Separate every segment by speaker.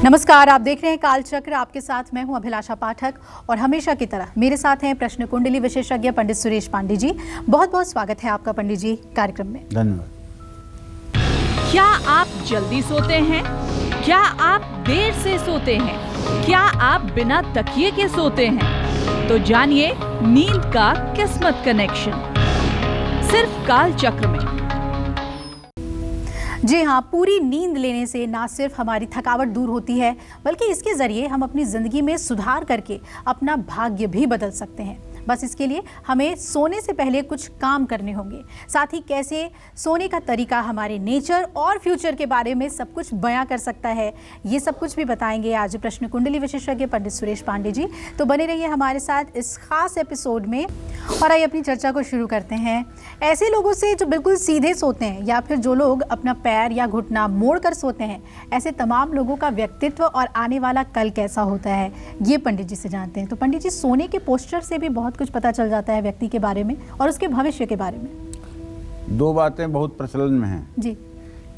Speaker 1: नमस्कार, आप देख रहे हैं कालचक्र। आपके साथ मैं हूं अभिलाषा पाठक और हमेशा की तरह मेरे साथ हैं प्रश्न कुंडली विशेषज्ञ पंडित सुरेश पांडे जी। बहुत बहुत स्वागत है आपका पंडित जी कार्यक्रम में।
Speaker 2: धन्यवाद।
Speaker 3: क्या आप जल्दी सोते हैं? क्या आप देर से सोते हैं? क्या आप बिना तकिए के सोते हैं? तो जानिए नींद का किस्मत कनेक्शन सिर्फ कालचक्र में।
Speaker 1: जी हाँ, पूरी नींद लेने से ना सिर्फ हमारी थकावट दूर होती है बल्कि इसके जरिए हम अपनी जिंदगी में सुधार करके अपना भाग्य भी बदल सकते हैं। बस इसके लिए हमें सोने से पहले कुछ काम करने होंगे। साथ ही कैसे सोने का तरीका हमारे नेचर और फ्यूचर के बारे में सब कुछ बयां कर सकता है, ये सब कुछ भी बताएंगे आज प्रश्न कुंडली विशेषज्ञ पंडित सुरेश पांडे जी। तो बने रहिए हमारे साथ इस खास एपिसोड में और आइए अपनी चर्चा को शुरू करते हैं। ऐसे लोगों से जो बिल्कुल सीधे सोते हैं या फिर जो लोग अपना पैर या घुटना मोड़ कर सोते हैं, ऐसे तमाम लोगों का व्यक्तित्व और आने वाला कल कैसा होता है, ये पंडित जी से जानते हैं। तो पंडित जी, सोने के पोस्चर से भी बहुत कुछ पता चल जाता है व्यक्ति के बारे में और उसके भविष्य के बारे में।
Speaker 2: दो बातें बहुत प्रचलन में हैं
Speaker 1: जी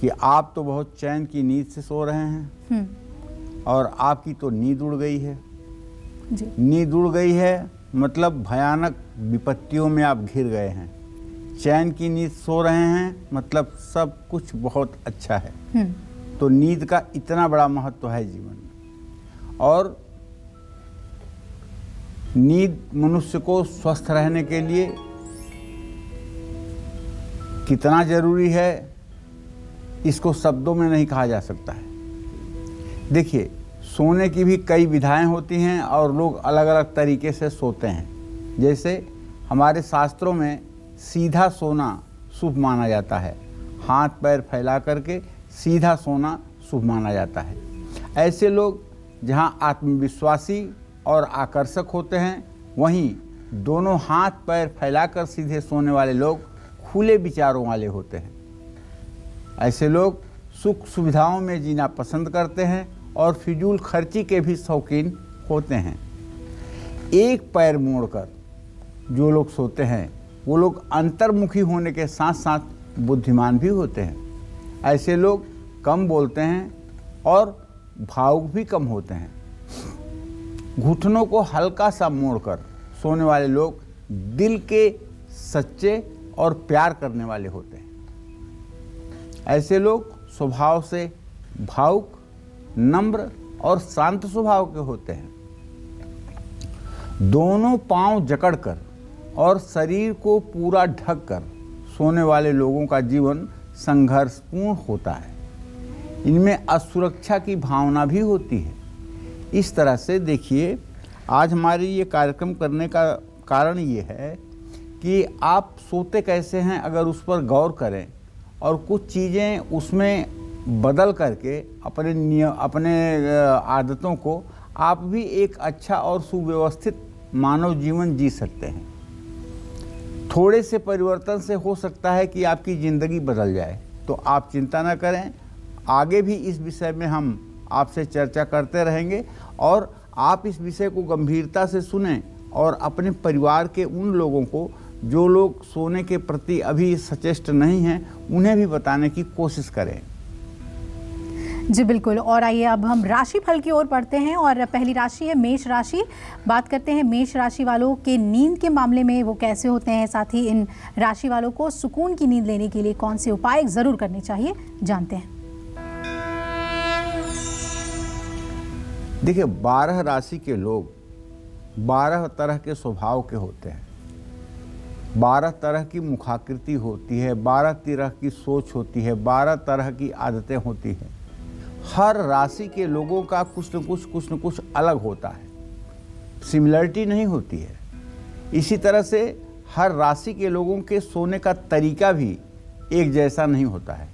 Speaker 2: कि आप तो बहुत चैन की नींद से सो रहे हैं और आपकी तो नींद उड़ गई है।
Speaker 1: जी
Speaker 2: नींद उड़ गई है मतलब भयानक विपत्तियों में आप घिर गए हैं। चैन की नींद सो रहे हैं मतलब सब कुछ बहुत अच्छा है। तो नींद का इतना बड़ा महत्व है जीवन में। और नींद मनुष्य को स्वस्थ रहने के लिए कितना जरूरी है, इसको शब्दों में नहीं कहा जा सकता है। देखिए, सोने की भी कई विधाएं होती हैं और लोग अलग अलग तरीके से सोते हैं। जैसे हमारे शास्त्रों में सीधा सोना शुभ माना जाता है। हाथ पैर फैला करके सीधा सोना शुभ माना जाता है। ऐसे लोग जहां आत्मविश्वासी और आकर्षक होते हैं, वहीं दोनों हाथ पैर फैलाकर सीधे सोने वाले लोग खुले विचारों वाले होते हैं। ऐसे लोग सुख सुविधाओं में जीना पसंद करते हैं और फिजूल खर्ची के भी शौकीन होते हैं। एक पैर मोड़कर जो लोग सोते हैं वो लोग अंतर्मुखी होने के साथ साथ बुद्धिमान भी होते हैं। ऐसे लोग कम बोलते हैं और भावुक भी कम होते हैं। घुटनों को हल्का सा मोड़कर सोने वाले लोग दिल के सच्चे और प्यार करने वाले होते हैं। ऐसे लोग स्वभाव से भावुक, नम्र और शांत स्वभाव के होते हैं। दोनों पांव जकड़कर और शरीर को पूरा ढककर सोने वाले लोगों का जीवन संघर्षपूर्ण होता है। इनमें असुरक्षा की भावना भी होती है। इस तरह से देखिए, आज हमारी ये कार्यक्रम करने का कारण ये है कि आप सोते कैसे हैं अगर उस पर गौर करें और कुछ चीज़ें उसमें बदल करके अपने आदतों को आप भी एक अच्छा और सुव्यवस्थित मानव जीवन जी सकते हैं। थोड़े से परिवर्तन से हो सकता है कि आपकी ज़िंदगी बदल जाए। तो आप चिंता न करें, आगे भी इस विषय में हम आपसे चर्चा करते रहेंगे और आप इस विषय को गंभीरता से सुनें और अपने परिवार के उन लोगों को जो लोग सोने के प्रति अभी सचेष्ट नहीं हैं, उन्हें भी बताने की कोशिश करें।
Speaker 1: जी बिल्कुल। और आइए अब हम राशि फल की ओर बढ़ते हैं और पहली राशि है मेष राशि। बात करते हैं मेष राशि वालों के नींद के मामले में वो कैसे होते हैं, साथ ही इन राशि वालों को सुकून की नींद लेने के लिए कौन से उपाय जरूर करने चाहिए, जानते हैं।
Speaker 2: देखिए, 12 राशि के लोग 12 तरह के स्वभाव के होते हैं। 12 तरह की मुखाकृति होती है, 12 तरह की सोच होती है, 12 तरह की आदतें होती हैं। हर राशि के लोगों का कुछ न कुछ अलग होता है, सिमिलरिटी नहीं होती है। इसी तरह से हर राशि के लोगों के सोने का तरीका भी एक जैसा नहीं होता है।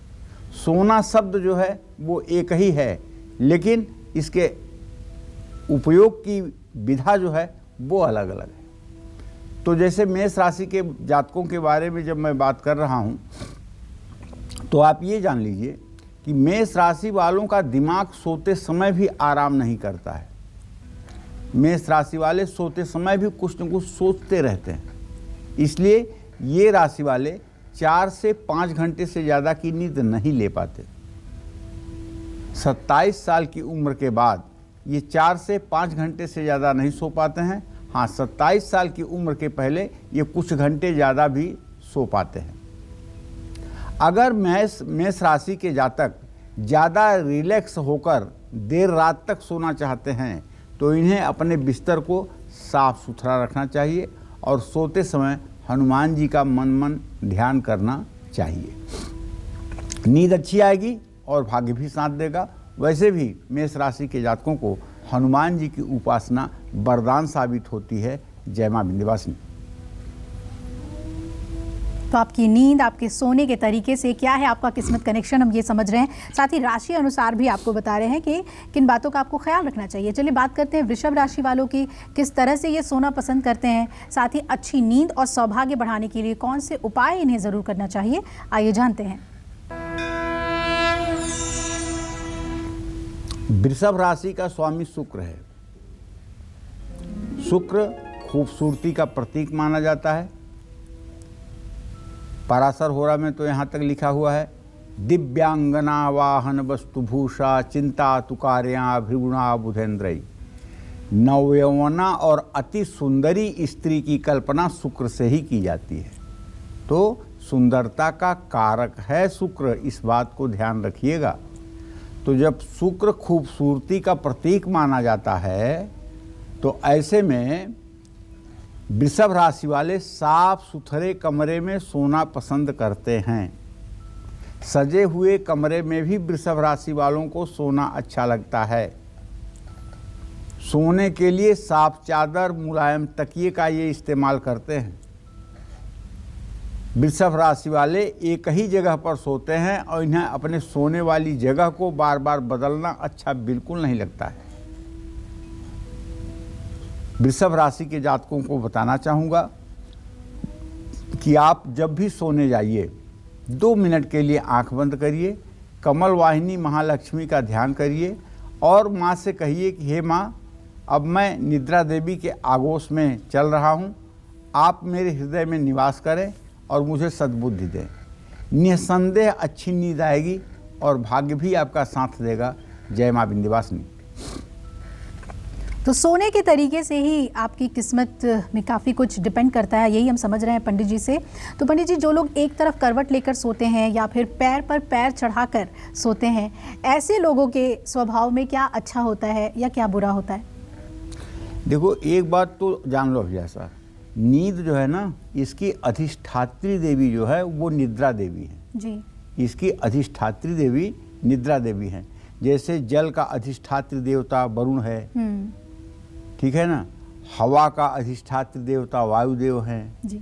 Speaker 2: सोना शब्द जो है वो एक ही है, लेकिन इसके उपयोग की विधा जो है वो अलग अलग है। तो जैसे मेष राशि के जातकों के बारे में जब मैं बात कर रहा हूँ, तो आप ये जान लीजिए कि मेष राशि वालों का दिमाग सोते समय भी आराम नहीं करता है। मेष राशि वाले सोते समय भी कुछ न कुछ सोचते रहते हैं। इसलिए ये राशि वाले 4 से 5 घंटे से ज़्यादा की नींद नहीं ले पाते। 27 साल की उम्र के बाद ये 4 से 5 घंटे से ज़्यादा नहीं सो पाते हैं। हाँ, 27 साल की उम्र के पहले ये कुछ घंटे ज़्यादा भी सो पाते हैं। अगर मेष राशि के जातक ज़्यादा रिलैक्स होकर देर रात तक सोना चाहते हैं तो इन्हें अपने बिस्तर को साफ सुथरा रखना चाहिए और सोते समय हनुमान जी का मन ध्यान करना चाहिए। नींद अच्छी आएगी और भाग्य भी साथ देगा। वैसे भी मेष राशि के जातकों को हनुमान जी की उपासना वरदान साबित होती है। जय मां विंध्यवासिनी।
Speaker 1: तो आपकी नींद, आपके सोने के तरीके से क्या है आपका किस्मत कनेक्शन, हम ये समझ रहे हैं। साथ ही राशि अनुसार भी आपको बता रहे हैं कि किन बातों का आपको ख्याल रखना चाहिए। चलिए बात करते हैं वृषभ राशि वालों की, किस तरह से ये सोना पसंद करते हैं। साथ ही अच्छी नींद और सौभाग्य बढ़ाने के लिए कौन से उपाय इन्हें ज़रूर करना चाहिए, आइए जानते हैं।
Speaker 2: वृषभ राशि का स्वामी शुक्र है। शुक्र खूबसूरती का प्रतीक माना जाता है। पराशर होरा में तो यहाँ तक लिखा हुआ है, दिव्यांगना वाहन वस्तुभूषा चिंता तुकार्या भृगुणा बुधेंद्रई। नवयौवना और अति सुंदरी स्त्री की कल्पना शुक्र से ही की जाती है। तो सुंदरता का कारक है शुक्र, इस बात को ध्यान रखिएगा। तो जब शुक्र खूबसूरती का प्रतीक माना जाता है तो ऐसे में वृषभ राशि वाले साफ सुथरे कमरे में सोना पसंद करते हैं। सजे हुए कमरे में भी वृषभ राशि वालों को सोना अच्छा लगता है। सोने के लिए साफ चादर, मुलायम तकिए का ये इस्तेमाल करते हैं। वृषभ राशि वाले एक ही जगह पर सोते हैं और इन्हें अपने सोने वाली जगह को बार बार बदलना अच्छा बिल्कुल नहीं लगता है। वृषभ राशि के जातकों को बताना चाहूँगा कि आप जब भी सोने जाइए 2 मिनट के लिए आंख बंद करिए, कमल वाहिनी महालक्ष्मी का ध्यान करिए और माँ से कहिए कि हे माँ, अब मैं निद्रा देवी के आगोश में चल रहा हूँ, आप मेरे हृदय में निवास करें और मुझे सद्बुद्धि दें। निसंदेह अच्छी नींद आएगी और भाग्य भी आपका साथ देगा। जय माँ विंध्यवासिनी।
Speaker 1: तो सोने के तरीके से ही आपकी किस्मत में काफ़ी कुछ डिपेंड करता है, यही हम समझ रहे हैं पंडित जी से। तो पंडित जी, जो लोग एक तरफ करवट लेकर सोते हैं या फिर पैर पर पैर चढ़ाकर सोते हैं, ऐसे लोगों के स्वभाव में क्या अच्छा होता है या क्या बुरा होता है?
Speaker 2: देखो, एक बात तो जान लो अभी ऐसा, नींद जो है ना, इसकी अधिष्ठात्री देवी जो है वो निद्रा देवी है
Speaker 1: जी।
Speaker 2: इसकी अधिष्ठात्री देवी निद्रा देवी है। जैसे जल का अधिष्ठात्री देवता वरुण है, ठीक है ना, हवा का अधिष्ठात्री देवता वायुदेव हैं
Speaker 1: जी।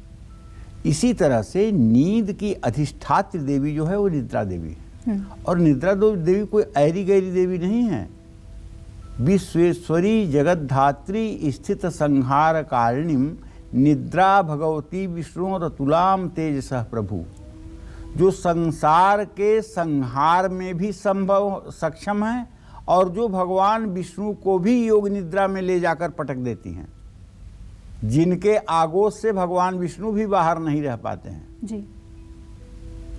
Speaker 2: इसी तरह से नींद की अधिष्ठात्री देवी जो है वो निद्रा देवी है। और निद्रा देवी कोई ऐरी गैरी देवी नहीं है। विश्वेश्वरी जगद्धात्री स्थित संहार कारिणीम निद्रा भगवती विष्णु रतुलाम तेजसः प्रभु। जो संसार के संहार में भी सक्षम है और जो भगवान विष्णु को भी योग निद्रा में ले जाकर पटक देती हैं, जिनके आगोश से भगवान विष्णु भी बाहर नहीं रह पाते हैं
Speaker 1: जी।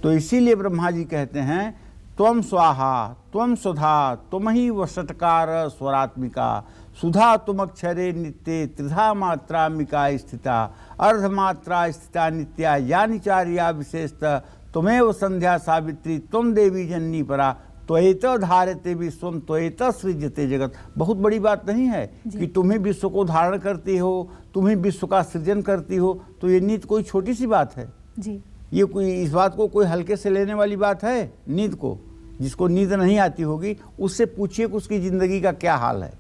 Speaker 2: तो इसीलिए ब्रह्मा जी कहते हैं, त्वम स्वाहा त्वम सुधा तुम ही वषटकार स्वरात्मिका सुधा तुमक्षरे नित्ये त्रिधा मात्रामिका स्थिता अर्धमात्रा स्थिता नित्या यानिचार्या विशेषतः तुम्हें संध्या सावित्री तुम देवी जननी परा त्वयित धारते विश्वम त्वयित सृजते जगत। बहुत बड़ी बात नहीं है कि तुम्हें विश्व को धारण करती हो, तुम्हें विश्व का सृजन करती हो। तो ये नींद कोई छोटी सी बात है
Speaker 1: जी।
Speaker 2: ये कोई इस बात को कोई हल्के से लेने वाली बात है? नींद को, जिसको नींद नहीं आती होगी उससे पूछिए कि उसकी ज़िंदगी का क्या हाल है।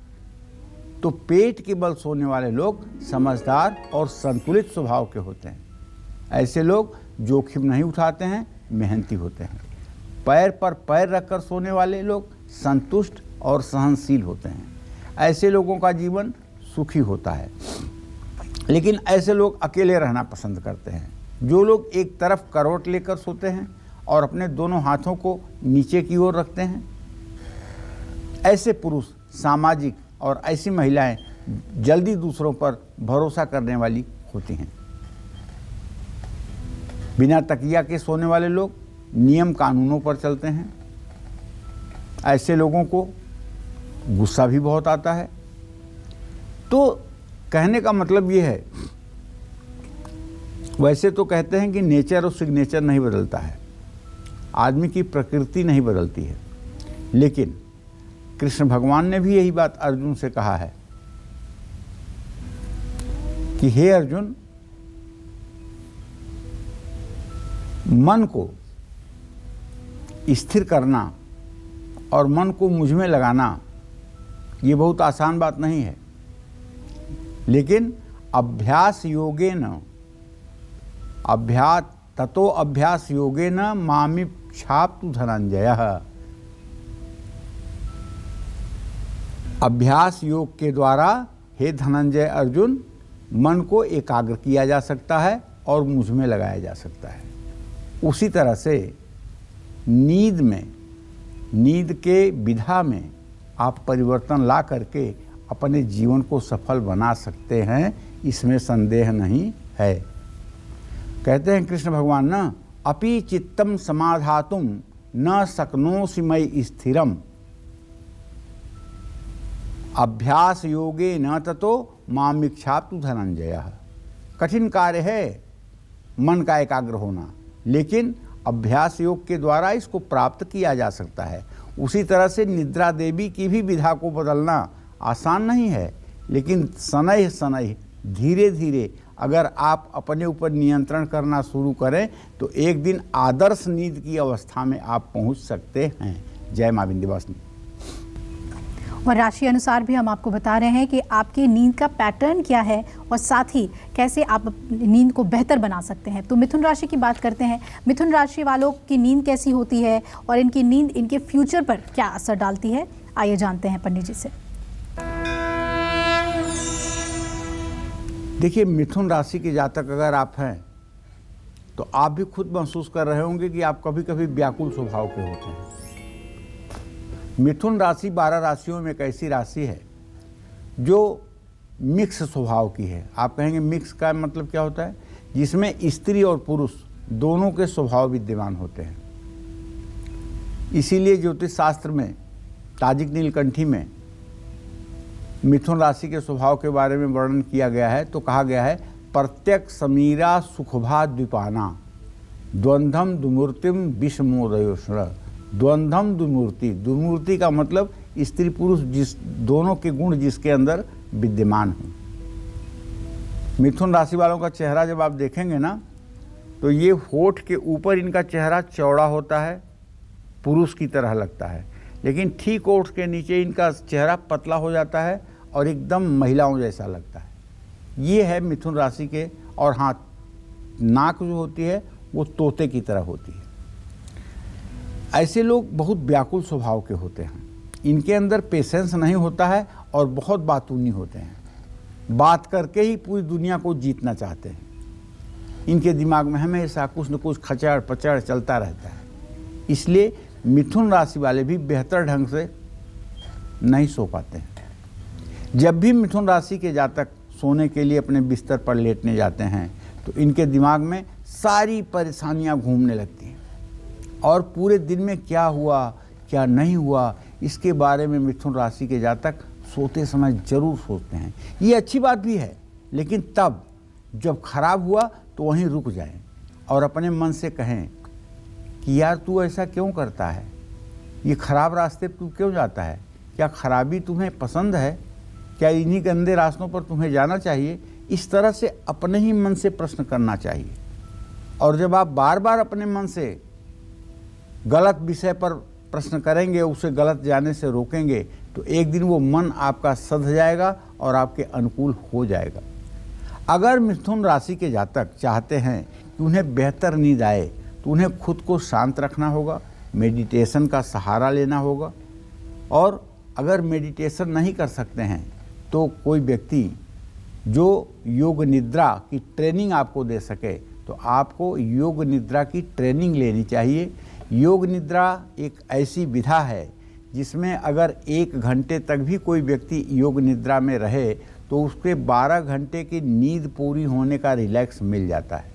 Speaker 2: तो पेट के बल सोने वाले लोग समझदार और संतुलित स्वभाव के होते हैं। ऐसे लोग जोखिम नहीं उठाते हैं, मेहनती होते हैं। पैर पर पैर रखकर सोने वाले लोग संतुष्ट और सहनशील होते हैं। ऐसे लोगों का जीवन सुखी होता है। लेकिन ऐसे लोग अकेले रहना पसंद करते हैं। जो लोग एक तरफ करवट लेकर सोते हैं और अपने दोनों हाथों को नीचे की ओर रखते हैं, ऐसे पुरुष सामाजिक और ऐसी महिलाएं जल्दी दूसरों पर भरोसा करने वाली होती हैं। बिना तकिया के सोने वाले लोग नियम कानूनों पर चलते हैं। ऐसे लोगों को गुस्सा भी बहुत आता है। तो कहने का मतलब ये है, वैसे तो कहते हैं कि नेचर और सिग्नेचर नहीं बदलता है, आदमी की प्रकृति नहीं बदलती है, लेकिन कृष्ण भगवान ने भी यही बात अर्जुन से कहा है कि हे अर्जुन, मन को स्थिर करना और मन को मुझ में लगाना ये बहुत आसान बात नहीं है, लेकिन अभ्यास योगेन अभ्यास योगेन मामिच्छाप्तु धनंजयः। अभ्यास योग के द्वारा हे धनंजय अर्जुन, मन को एकाग्र किया जा सकता है और मुझ में लगाया जा सकता है। उसी तरह से नींद के विधा में आप परिवर्तन ला करके अपने जीवन को सफल बना सकते हैं, इसमें संदेह नहीं है। कहते हैं कृष्ण भगवान न अपि चित्तम समाधातुम न शक्नोसि मयि स्थिरम अभ्यास योगे न ततो मामिच्छाप्तु धनंजयः। कठिन कार्य है मन का एकाग्र होना, लेकिन अभ्यास योग के द्वारा इसको प्राप्त किया जा सकता है। उसी तरह से निद्रा देवी की भी विधा को बदलना आसान नहीं है, लेकिन शनैः शनैः धीरे धीरे अगर आप अपने ऊपर नियंत्रण करना शुरू करें तो एक दिन आदर्श नींद की अवस्था में आप पहुंच सकते हैं। जय मां विंध्यवासिनी।
Speaker 1: और राशि अनुसार भी हम आपको बता रहे हैं कि आपकी नींद का पैटर्न क्या है और साथ ही कैसे आप नींद को बेहतर बना सकते हैं। तो मिथुन राशि की बात करते हैं। मिथुन राशि वालों की नींद कैसी होती है और इनकी नींद इनके फ्यूचर पर क्या असर डालती है, आइए जानते हैं पंडित जी से।
Speaker 2: देखिए, मिथुन राशि के जातक अगर आप हैं तो आप भी खुद महसूस कर रहे होंगे कि आप कभी कभी व्याकुल स्वभाव के होते हैं। मिथुन राशि 12 राशियों में एक ऐसी राशि है जो मिक्स स्वभाव की है। आप कहेंगे मिक्स का मतलब क्या होता है? जिसमें स्त्री और पुरुष दोनों के स्वभाव विद्यमान होते हैं। इसीलिए ज्योतिष शास्त्र में ताजिक नीलकंठी में मिथुन राशि के स्वभाव के बारे में वर्णन किया गया है। तो कहा गया है प्रत्यक समीरा सुखभा द्विपाना द्वंद्वम दुमूर्तिम विषमोदयोष्ण। द्वंद्वम दुमूर्ति, दुमूर्ति का मतलब स्त्री पुरुष जिस दोनों के गुण जिसके अंदर विद्यमान हो। मिथुन राशि वालों का चेहरा जब आप देखेंगे ना तो ये होठ के ऊपर इनका चेहरा चौड़ा होता है, पुरुष की तरह लगता है, लेकिन ठीक होठ के नीचे इनका चेहरा पतला हो जाता है और एकदम महिलाओं जैसा लगता है। ये है मिथुन राशि के। और हाँ, नाक जो होती है वो तोते की तरह होती है। ऐसे लोग बहुत व्याकुल स्वभाव के होते हैं। इनके अंदर पेशेंस नहीं होता है और बहुत बातूनी होते हैं। बात करके ही पूरी दुनिया को जीतना चाहते हैं। इनके दिमाग में हमेशा कुछ न कुछ खचड़ पचड़ चलता रहता है। इसलिए मिथुन राशि वाले भी बेहतर ढंग से नहीं सो पाते हैं। जब भी मिथुन राशि के जातक सोने के लिए अपने बिस्तर पर लेटने जाते हैं तो इनके दिमाग में सारी परेशानियां घूमने लगती हैं और पूरे दिन में क्या हुआ क्या नहीं हुआ इसके बारे में मिथुन राशि के जातक सोते समय जरूर सोचते हैं। ये अच्छी बात भी है, लेकिन तब जब खराब हुआ तो वहीं रुक जाएं और अपने मन से कहें कि यार तू ऐसा क्यों करता है, ये खराब रास्ते पर तू क्यों जाता है, क्या खराबी तुम्हें पसंद है, क्या इन्हीं गंदे रास्तों पर तुम्हें जाना चाहिए। इस तरह से अपने ही मन से प्रश्न करना चाहिए। और जब आप बार बार अपने मन से गलत विषय पर प्रश्न करेंगे, उसे गलत जाने से रोकेंगे, तो एक दिन वो मन आपका सध जाएगा और आपके अनुकूल हो जाएगा। अगर मिथुन राशि के जातक चाहते हैं कि उन्हें बेहतर नींद आए तो उन्हें खुद को शांत रखना होगा, मेडिटेशन का सहारा लेना होगा। और अगर मेडिटेशन नहीं कर सकते हैं तो कोई व्यक्ति जो योग निद्रा की ट्रेनिंग आपको दे सके तो आपको योग निद्रा की ट्रेनिंग लेनी चाहिए। योग निद्रा एक ऐसी विधा है जिसमें अगर 1 घंटे तक भी कोई व्यक्ति योग निद्रा में रहे तो उसके 12 घंटे की नींद पूरी होने का रिलैक्स मिल जाता है।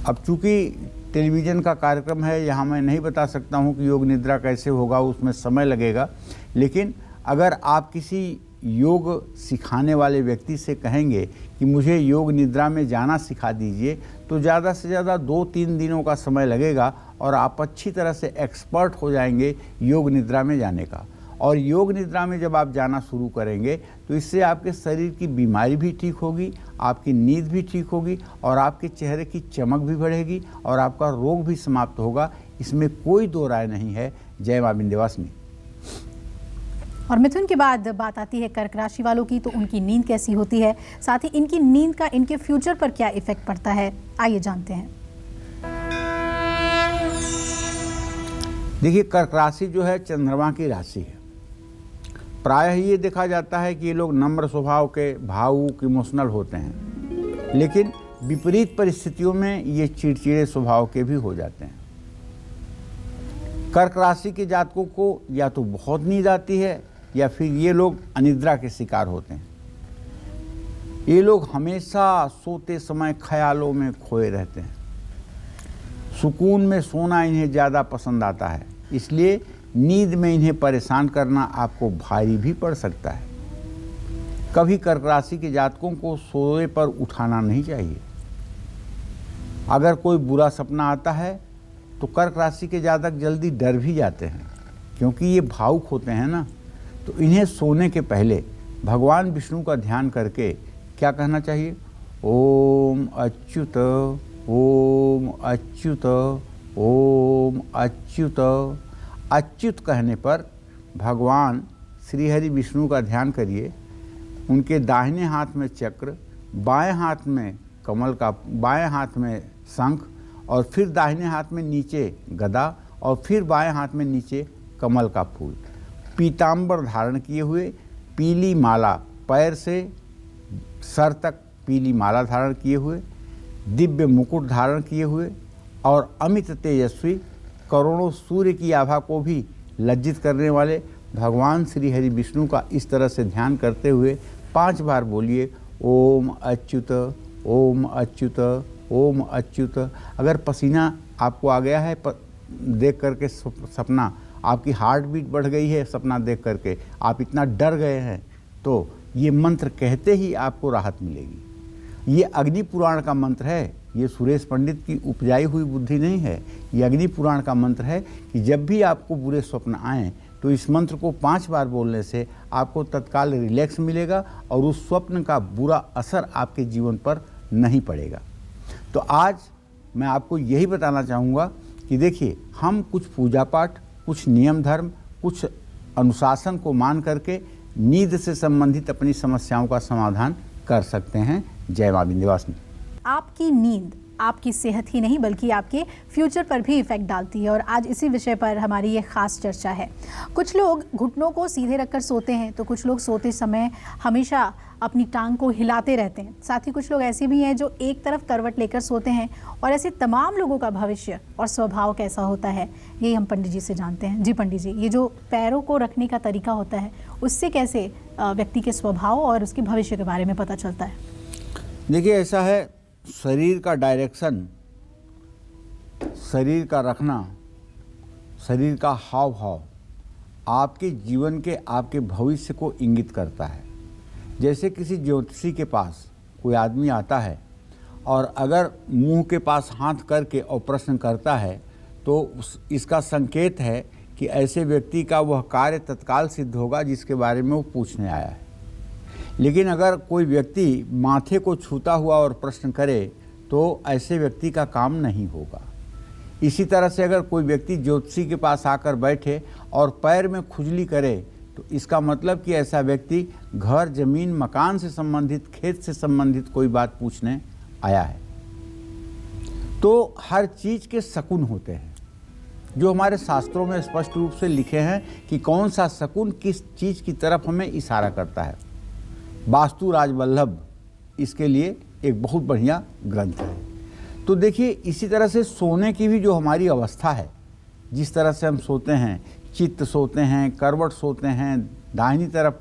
Speaker 2: अब चूंकि टेलीविज़न का कार्यक्रम है, यहाँ मैं नहीं बता सकता हूँ कि योग निद्रा कैसे होगा, उसमें समय लगेगा। लेकिन अगर आप किसी योग सिखाने वाले व्यक्ति से कहेंगे कि मुझे योग निद्रा में जाना सिखा दीजिए, तो ज़्यादा से ज़्यादा 2-3 दिनों का समय लगेगा और आप अच्छी तरह से एक्सपर्ट हो जाएंगे योग निद्रा में जाने का। और योग निद्रा में जब आप जाना शुरू करेंगे तो इससे आपके शरीर की बीमारी भी ठीक होगी, आपकी नींद भी ठीक होगी और आपके चेहरे की चमक भी बढ़ेगी और आपका रोग भी समाप्त होगा। इसमें कोई दो राय नहीं है। जय मां विंध्यवासिनी।
Speaker 1: और मिथुन के बाद बात आती है कर्क राशि वालों की, तो उनकी नींद कैसी होती है, साथ ही इनकी नींद का इनके फ्यूचर पर क्या इफेक्ट पड़ता है, आइए जानते हैं।
Speaker 2: देखिए, कर्क राशि जो है चंद्रमा की राशि है। प्रायः ये देखा जाता है कि ये लोग नम्र स्वभाव के, भावुक, इमोशनल होते हैं, लेकिन विपरीत परिस्थितियों में ये चिड़चिड़े स्वभाव के भी हो जाते हैं। कर्क राशि के जातकों को या तो बहुत नींद आती है या फिर ये लोग अनिद्रा के शिकार होते हैं। ये लोग हमेशा सोते समय ख्यालों में खोए रहते हैं। सुकून में सोना इन्हें ज़्यादा पसंद आता है, इसलिए नींद में इन्हें परेशान करना आपको भारी भी पड़ सकता है। कभी कर्क राशि के जातकों को सोए पर उठाना नहीं चाहिए। अगर कोई बुरा सपना आता है तो कर्क राशि के जातक जल्दी डर भी जाते हैं, क्योंकि ये भावुक होते हैं ना। तो इन्हें सोने के पहले भगवान विष्णु का ध्यान करके क्या कहना चाहिए? ओम अच्युत, ओम अच्युत, ओम अच्युत। अच्युत कहने पर भगवान श्री हरि विष्णु का ध्यान करिए। उनके दाहिने हाथ में चक्र, बाएं हाथ में कमल का, बाएं हाथ में शंख और फिर दाहिने हाथ में नीचे गदा और फिर बाएं हाथ में नीचे कमल का फूल, पीतांबर धारण किए हुए, पीली माला, पैर से सर तक पीली माला धारण किए हुए, दिव्य मुकुट धारण किए हुए और अमित तेजस्वी, करोड़ों सूर्य की आभा को भी लज्जित करने वाले भगवान श्री हरि विष्णु का इस तरह से ध्यान करते हुए 5 बार बोलिए ओम अच्युत, ओम अच्युत, ओम अच्युत। अगर पसीना आपको आ गया है देख करके सपना, आपकी हार्ट बीट बढ़ गई है सपना देख करके, आप इतना डर गए हैं, तो ये मंत्र कहते ही आपको राहत मिलेगी। ये अग्नि पुराण का मंत्र है, ये सुरेश पंडित की उपजाई हुई बुद्धि नहीं है। ये अग्नि पुराण का मंत्र है कि जब भी आपको बुरे स्वप्न आएँ तो इस मंत्र को 5 बार बोलने से आपको तत्काल रिलैक्स मिलेगा और उस स्वप्न का बुरा असर आपके जीवन पर नहीं पड़ेगा। तो आज मैं आपको यही बताना चाहूँगा कि देखिए, हम कुछ पूजा पाठ, कुछ नियम धर्म, कुछ अनुशासन को मान करके नींद से संबंधित अपनी समस्याओं का समाधान कर सकते हैं। जय मां विंध्यवासिनी।
Speaker 1: आपकी नींद आपकी सेहत ही नहीं बल्कि आपके फ्यूचर पर भी इफेक्ट डालती है और आज इसी विषय पर हमारी ये खास चर्चा है। कुछ लोग घुटनों को सीधे रखकर सोते हैं, तो कुछ लोग सोते समय हमेशा अपनी टांग को हिलाते रहते हैं। साथ ही कुछ लोग ऐसे भी हैं जो एक तरफ करवट लेकर सोते हैं। और ऐसे तमाम लोगों का भविष्य और स्वभाव कैसा होता है, यही हम पंडित जी से जानते हैं। जी पंडित जी, ये जो पैरों को रखने का तरीका होता है, उससे कैसे व्यक्ति के स्वभाव और उसके भविष्य के बारे में पता चलता है?
Speaker 2: देखिए, ऐसा है, शरीर का डायरेक्शन, शरीर का रखना, शरीर का हाव भाव आपके जीवन के, आपके भविष्य को इंगित करता है। जैसे किसी ज्योतिषी के पास कोई आदमी आता है और अगर मुंह के पास हाथ करके और प्रश्न करता है, तो इसका संकेत है कि ऐसे व्यक्ति का वह कार्य तत्काल सिद्ध होगा जिसके बारे में वो पूछने आया है। लेकिन अगर कोई व्यक्ति माथे को छूता हुआ और प्रश्न करे तो ऐसे व्यक्ति का काम नहीं होगा। इसी तरह से अगर कोई व्यक्ति ज्योतिषी के पास आकर बैठे और पैर में खुजली करे तो इसका मतलब कि ऐसा व्यक्ति घर, जमीन, मकान से संबंधित, खेत से संबंधित कोई बात पूछने आया है। तो हर चीज़ के शकुन होते हैं जो हमारे शास्त्रों में स्पष्ट रूप से लिखे हैं कि कौन सा शकुन किस चीज़ की तरफ हमें इशारा करता है। वास्तु राजवल्लभ इसके लिए एक बहुत बढ़िया ग्रंथ है। तो देखिए, इसी तरह से सोने की भी जो हमारी अवस्था है, जिस तरह से हम सोते हैं, चित्त सोते हैं, करवट सोते हैं, दाहिनी तरफ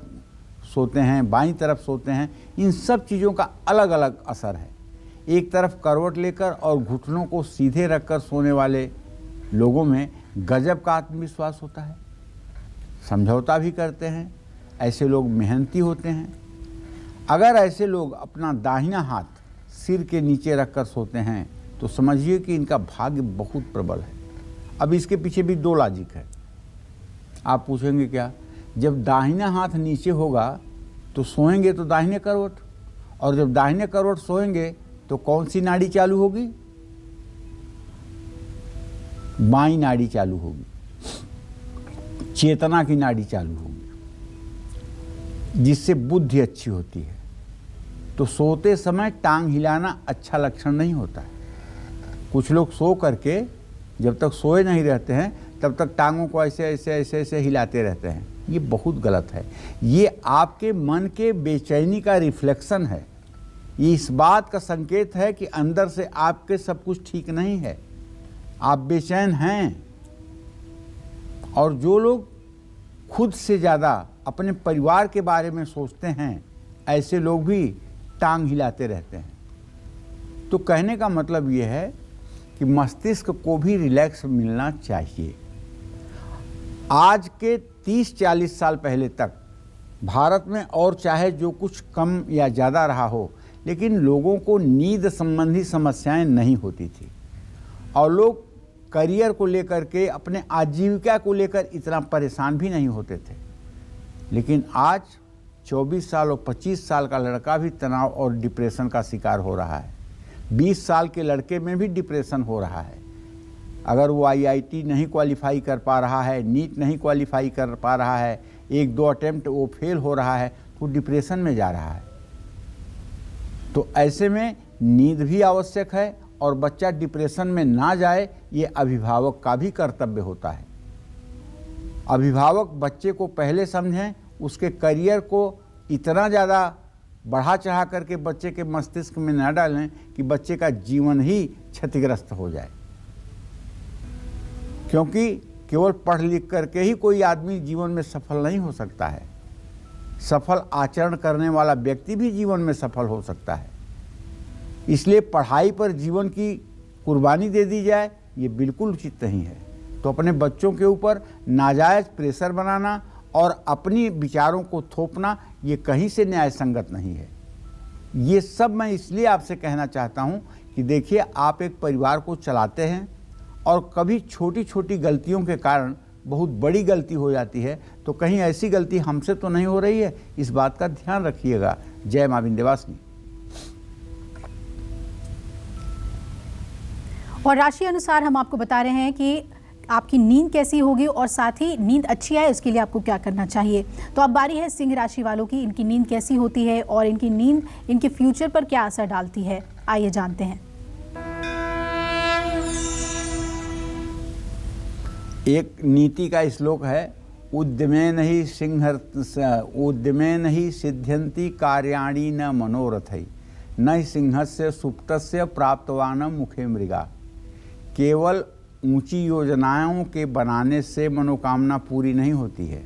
Speaker 2: सोते हैं, बाईं तरफ सोते हैं, इन सब चीज़ों का अलग अलग असर है। एक तरफ करवट लेकर और घुटनों को सीधे रखकर सोने वाले लोगों में गजब का आत्मविश्वास होता है, समझौता भी करते हैं। ऐसे लोग मेहनती होते हैं। अगर ऐसे लोग अपना दाहिना हाथ सिर के नीचे रखकर सोते हैं तो समझिए कि इनका भाग्य बहुत प्रबल है। अब इसके पीछे भी दो लॉजिक है। आप पूछेंगे क्या? जब दाहिना हाथ नीचे होगा तो सोएंगे तो दाहिने करवट, और जब दाहिने करवट सोएंगे तो कौन सी नाड़ी चालू होगी? बाईं नाड़ी चालू होगी, चेतना की नाड़ी चालू होगी, जिससे बुद्धि अच्छी होती है। तो सोते समय टांग हिलाना अच्छा लक्षण नहीं होता है। कुछ लोग सो करके जब तक सोए नहीं रहते हैं तब तक टांगों को ऐसे ऐसे ऐसे ऐसे हिलाते रहते हैं। ये बहुत गलत है। ये आपके मन के बेचैनी का रिफ्लेक्शन है। ये इस बात का संकेत है कि अंदर से आपके सब कुछ ठीक नहीं है, आप बेचैन हैं। और जो लोग खुद से ज़्यादा अपने परिवार के बारे में सोचते हैं, ऐसे लोग भी टांग हिलाते रहते हैं। तो कहने का मतलब ये है कि मस्तिष्क को भी रिलैक्स मिलना चाहिए। आज के 30-40 साल पहले तक भारत में, और चाहे जो कुछ कम या ज़्यादा रहा हो, लेकिन लोगों को नींद संबंधी समस्याएं नहीं होती थी, और लोग करियर को लेकर के, अपने आजीविका को लेकर इतना परेशान भी नहीं होते थे। लेकिन आज 24 साल और 25 साल का लड़का भी तनाव और डिप्रेशन का शिकार हो रहा है। 20 साल के लड़के में भी डिप्रेशन हो रहा है। अगर वो IIT नहीं क्वालिफाई कर पा रहा है, नीट नहीं क्वालिफाई कर पा रहा है, 1-2 अटेम्प्ट वो फेल हो रहा है, तो डिप्रेशन में जा रहा है। तो ऐसे में नींद भी आवश्यक है, और बच्चा डिप्रेशन में ना जाए ये अभिभावक का भी कर्तव्य होता है। अभिभावक बच्चे को पहले समझें, उसके करियर को इतना ज़्यादा बढ़ा चढ़ा करके बच्चे के मस्तिष्क में न डालें कि बच्चे का जीवन ही क्षतिग्रस्त हो जाए। क्योंकि केवल पढ़ लिख करके ही कोई आदमी जीवन में सफल नहीं हो सकता है। सफल आचरण करने वाला व्यक्ति भी जीवन में सफल हो सकता है। इसलिए पढ़ाई पर जीवन की कुर्बानी दे दी जाए, ये बिल्कुल उचित नहीं है। तो अपने बच्चों के ऊपर नाजायज़ प्रेशर बनाना और अपनी विचारों को थोपना, ये कहीं से न्याय संगत नहीं है। ये सब मैं इसलिए आपसे कहना चाहता हूँ कि देखिए, आप एक परिवार को चलाते हैं और कभी छोटी छोटी गलतियों के कारण बहुत बड़ी गलती हो जाती है, तो कहीं ऐसी गलती हमसे तो नहीं हो रही है, इस बात का ध्यान रखिएगा। जय मां विंध्यवासिनी।
Speaker 1: और राशि अनुसार हम आपको बता रहे हैं कि आपकी नींद कैसी होगी और साथ ही नींद अच्छी आए उसके लिए आपको क्या करना चाहिए। तो अब बारी है सिंह राशि वालों की। इनकी नींद कैसी होती है और इनकी नींद इनके फ्यूचर पर क्या असर डालती है, आइए जानते हैं।
Speaker 2: एक नीति का श्लोक है, उद्यमेन ही सिद्ध्यन्ति कार्याणि न मनोरथै, न सिंहस्य सुप्तस्य प्राप्तवान मुखे मृगा। केवल ऊंची योजनाओं के बनाने से मनोकामना पूरी नहीं होती है।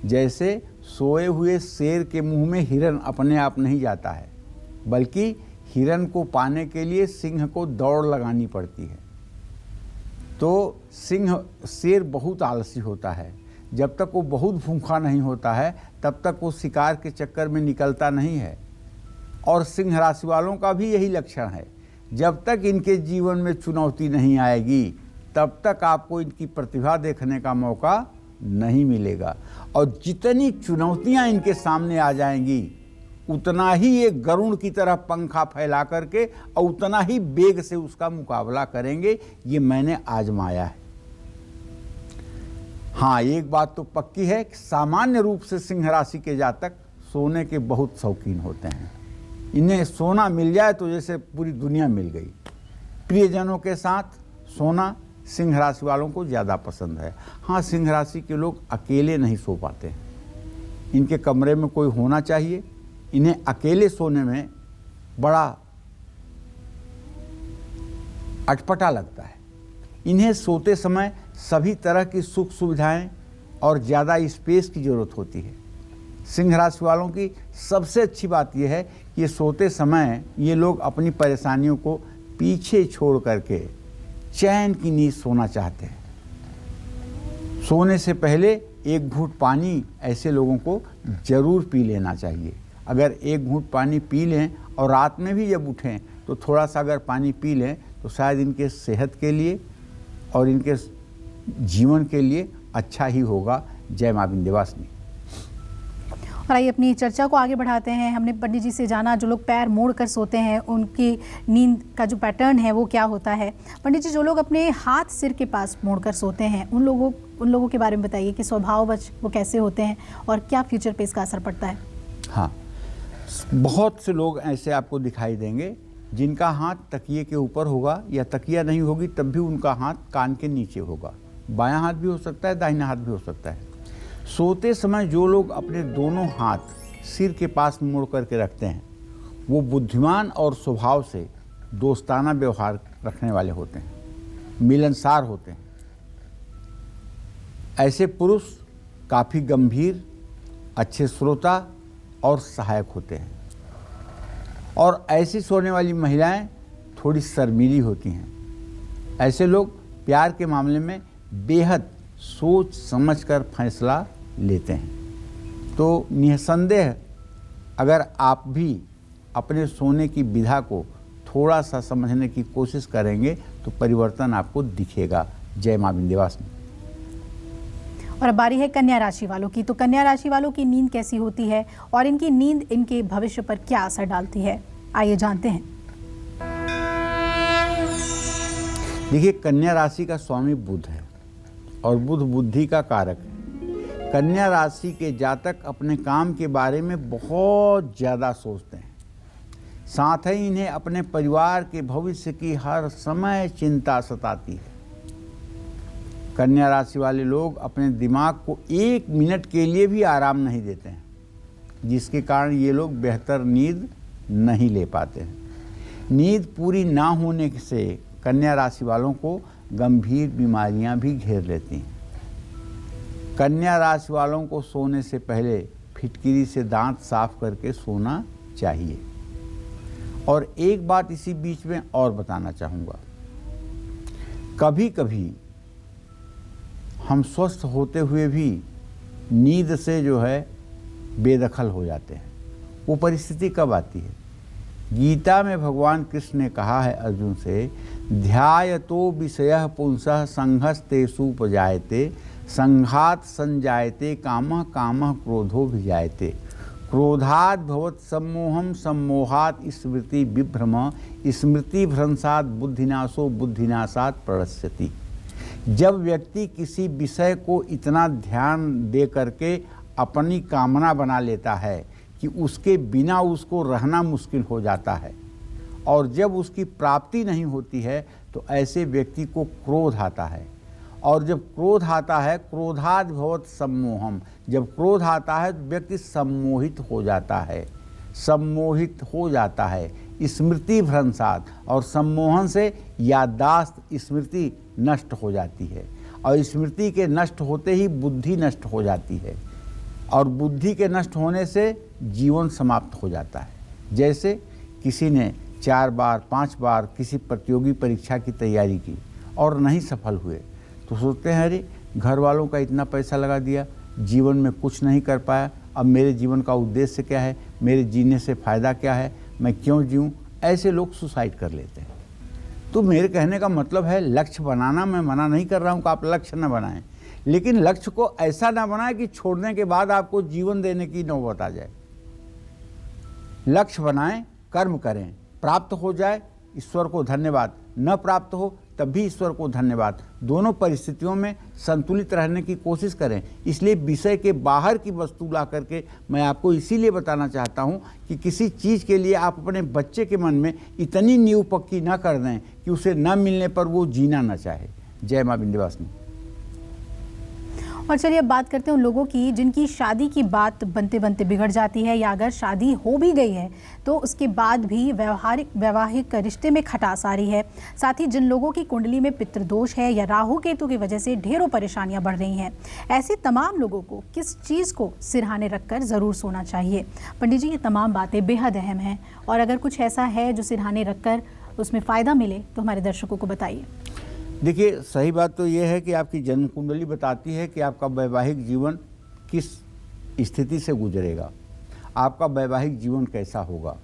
Speaker 2: जैसे सोए हुए शेर के मुंह में हिरन अपने आप नहीं जाता है, बल्कि हिरन को पाने के लिए सिंह को दौड़ लगानी पड़ती है। तो शेर बहुत आलसी होता है। जब तक वो बहुत भूखा नहीं होता है तब तक वो शिकार के चक्कर में निकलता नहीं है। और सिंह राशि वालों का भी यही लक्षण है। जब तक इनके जीवन में चुनौती नहीं आएगी तब तक आपको इनकी प्रतिभा देखने का मौका नहीं मिलेगा। और जितनी चुनौतियां इनके सामने आ जाएंगी, उतना ही ये गरुड़ की तरह पंखा फैला करके और उतना ही वेग से उसका मुकाबला करेंगे। ये मैंने आजमाया है। हाँ, एक बात तो पक्की है कि सामान्य रूप से सिंह राशि के जातक सोने के बहुत शौकीन होते हैं। इन्हें सोना मिल जाए तो जैसे पूरी दुनिया मिल गई। प्रियजनों के साथ सोना सिंह राशि वालों को ज़्यादा पसंद है। हाँ, सिंह राशि के लोग अकेले नहीं सो पाते हैं। इनके कमरे में कोई होना चाहिए। इन्हें अकेले सोने में बड़ा अटपटा लगता है। इन्हें सोते समय सभी तरह की सुख सुविधाएं और ज़्यादा स्पेस की ज़रूरत होती है। सिंह राशि वालों की सबसे अच्छी बात यह है कि ये सोते समय ये लोग अपनी परेशानियों को पीछे छोड़ करके चैन की नींद सोना चाहते हैं। सोने से पहले एक घूंट पानी ऐसे लोगों को ज़रूर पी लेना चाहिए। अगर एक घूंट पानी पी लें और रात में भी जब उठें तो थोड़ा सा अगर पानी पी लें तो शायद इनके सेहत के लिए और इनके जीवन के लिए अच्छा ही होगा। जय मां विंध्यवासिनी।
Speaker 1: और आइए अपनी चर्चा को आगे बढ़ाते हैं। हमने पंडित जी से जाना जो लोग पैर मोड़ कर सोते हैं उनकी नींद का जो पैटर्न है वो क्या होता है। पंडित जी, जो लोग अपने हाथ सिर के पास मोड़ कर सोते हैं उन लोगों के बारे में बताइए कि स्वभाववश वो कैसे होते हैं और क्या फ्यूचर पे इसका असर पड़ता है।
Speaker 2: हाँ, बहुत से लोग ऐसे आपको दिखाई देंगे जिनका हाथ तकिए के ऊपर होगा या तकिया नहीं होगी तब भी उनका हाथ कान के नीचे होगा। बायां हाथ भी हो सकता है, दाहिना हाथ भी हो सकता है। सोते समय जो लोग अपने दोनों हाथ सिर के पास मोड़ करके रखते हैं वो बुद्धिमान और स्वभाव से दोस्ताना व्यवहार रखने वाले होते हैं, मिलनसार होते हैं। ऐसे पुरुष काफ़ी गंभीर, अच्छे श्रोता और सहायक होते हैं। और ऐसी सोने वाली महिलाएं थोड़ी शर्मीली होती हैं। ऐसे लोग प्यार के मामले में बेहद सोच समझकर फैसला लेते हैं। तो निसंदेह अगर आप भी अपने सोने की विधा को थोड़ा सा समझने की कोशिश करेंगे तो परिवर्तन आपको दिखेगा। जय मां विंध्यवासिनी।
Speaker 1: और अब बारी है कन्या राशि वालों की। तो कन्या राशि वालों की नींद कैसी होती है और इनकी नींद इनके भविष्य पर क्या असर डालती है, आइए जानते हैं।
Speaker 2: देखिए, कन्या राशि का स्वामी बुध है और बुध बुद्धि का कारक है। कन्या राशि के जातक अपने काम के बारे में बहुत ज़्यादा सोचते हैं, साथ ही इन्हें अपने परिवार के भविष्य की हर समय चिंता सताती है। कन्या राशि वाले लोग अपने दिमाग को एक मिनट के लिए भी आराम नहीं देते हैं, जिसके कारण ये लोग बेहतर नींद नहीं ले पाते हैं। नींद पूरी ना होने से कन्या राशि वालों को गंभीर बीमारियां भी घेर लेती हैं। कन्या राशि वालों को सोने से पहले फिटकिरी से दांत साफ करके सोना चाहिए। और एक बात इसी बीच में और बताना चाहूँगा, कभी कभी हम स्वस्थ होते हुए भी नींद से जो है बेदखल हो जाते हैं। वो परिस्थिति कब आती है? गीता में भगवान कृष्ण ने कहा है अर्जुन से, ध्यायतो विषयः पुंसः संघस्तेषुपजायते संघात संजायते कामः कामः क्रोधो भिजायते क्रोधात् भवत् सम्मोहम सम्मोहात् स्मृति विभ्रम स्मृति भ्रंशात् बुद्धिनाशो बुद्धिनाशात् प्रणश्यति। जब व्यक्ति किसी विषय को इतना ध्यान दे करके अपनी कामना बना लेता है कि उसके बिना उसको रहना मुश्किल हो जाता है और जब उसकी प्राप्ति नहीं होती है तो ऐसे व्यक्ति को क्रोध आता है। और जब क्रोध आता है, क्रोधाद् भवत् सम्मोहम, जब क्रोध आता है तो व्यक्ति सम्मोहित हो जाता है, सम्मोहित हो जाता है स्मृति भ्रंशात्, और सम्मोहन से याददाश्त स्मृति नष्ट हो जाती है और स्मृति के नष्ट होते ही बुद्धि नष्ट हो जाती है और बुद्धि के नष्ट होने से जीवन समाप्त हो जाता है। जैसे किसी ने 4 बार 5 बार किसी प्रतियोगी परीक्षा की तैयारी की और नहीं सफल हुए तो सोचते हैं अरे घर वालों का इतना पैसा लगा दिया, जीवन में कुछ नहीं कर पाया, अब मेरे जीवन का उद्देश्य क्या है, मेरे जीने से फ़ायदा क्या है, मैं क्यों जीऊँ। ऐसे लोग सुसाइड कर लेते हैं। तो मेरे कहने का मतलब है लक्ष्य बनाना, मैं मना नहीं कर रहा हूँ कि आप लक्ष्य न बनाएं, लेकिन लक्ष्य को ऐसा ना बनाएं कि छोड़ने के बाद आपको जीवन देने की नौबत आ जाए। लक्ष्य बनाएं, कर्म करें, प्राप्त हो जाए ईश्वर को धन्यवाद, न प्राप्त हो तब भी ईश्वर को धन्यवाद। दोनों परिस्थितियों में संतुलित रहने की कोशिश करें। इसलिए विषय के बाहर की वस्तु ला करके मैं आपको इसीलिए बताना चाहता हूं कि किसी चीज़ के लिए आप अपने बच्चे के मन में इतनी नींव पक्की ना कर दें कि उसे न मिलने पर वो जीना न चाहे। जय मां विंध्यवासिनी।
Speaker 1: और चलिए अब बात करते हैं उन लोगों की जिनकी शादी की बात बनते बनते बिगड़ जाती है, या अगर शादी हो भी गई है तो उसके बाद भी वैवाहिक रिश्ते में खटास आ रही है। साथ ही जिन लोगों की कुंडली में पितृदोष है या राहु केतु की वजह से ढेरों परेशानियां बढ़ रही हैं, ऐसे तमाम लोगों को किस चीज़ को सिरहाने रखकर ज़रूर सोना चाहिए? पंडित जी, ये तमाम बातें बेहद अहम हैं और अगर कुछ ऐसा है जो सिरहाने रखकर उसमें फ़ायदा मिले तो हमारे दर्शकों को बताइए।
Speaker 2: देखिए, सही बात तो ये है कि आपकी जन्म कुंडली बताती है कि आपका वैवाहिक जीवन किस स्थिति से गुजरेगा, आपका वैवाहिक जीवन कैसा होगा।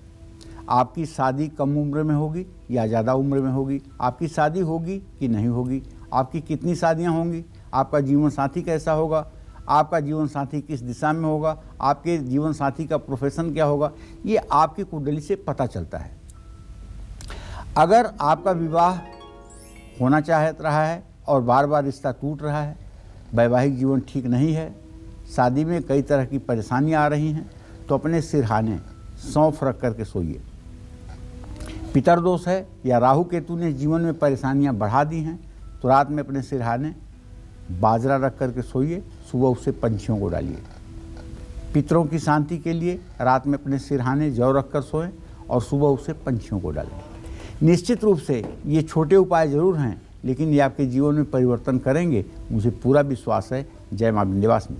Speaker 2: आपकी शादी कम उम्र में होगी या ज़्यादा उम्र में होगी, आपकी शादी होगी कि नहीं होगी, आपकी कितनी शादियां होंगी, आपका जीवन साथी कैसा होगा, आपका जीवन साथी किस दिशा में होगा, आपके जीवन साथी का प्रोफेशन क्या होगा, ये आपकी कुंडली से पता चलता है। अगर आपका विवाह होना चाहत रहा है और बार बार रिश्ता टूट रहा है, वैवाहिक जीवन ठीक नहीं है, शादी में कई तरह की परेशानियां आ रही हैं, तो अपने सिरहाने सौंफ रख करके सोइए। पितरदोष है या राहु केतु ने जीवन में परेशानियां बढ़ा दी हैं, तो रात में अपने सिरहाने बाजरा रख करके सोइए, सुबह उससे पंछियों को डालिए। पितरों की शांति के लिए रात में अपने सिरहाने जौ रख कर सोएं और सुबह उससे पंछियों को डालें। निश्चित रूप से ये छोटे उपाय जरूर हैं, लेकिन ये आपके जीवन में परिवर्तन करेंगे, मुझे पूरा विश्वास है। जय मां विंध्यवासिनी।